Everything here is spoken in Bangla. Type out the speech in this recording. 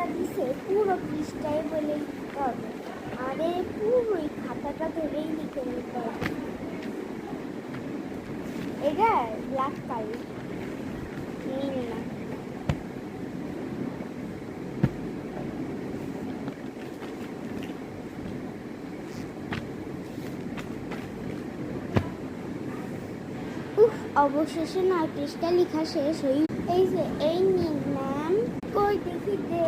খাতা দিছে পুরো পৃষ্ঠায় বলে লিখতে হবে, আরে পুরোই খাতাটা ধরেই লিখে নিতে হবে। এটা ব্ল্যাক কালার, নীল না। অবশেষে 9 পৃষ্ঠা লেখা শেষ হই। এই যে এই নিন ম্যাম, কই দেখি দে।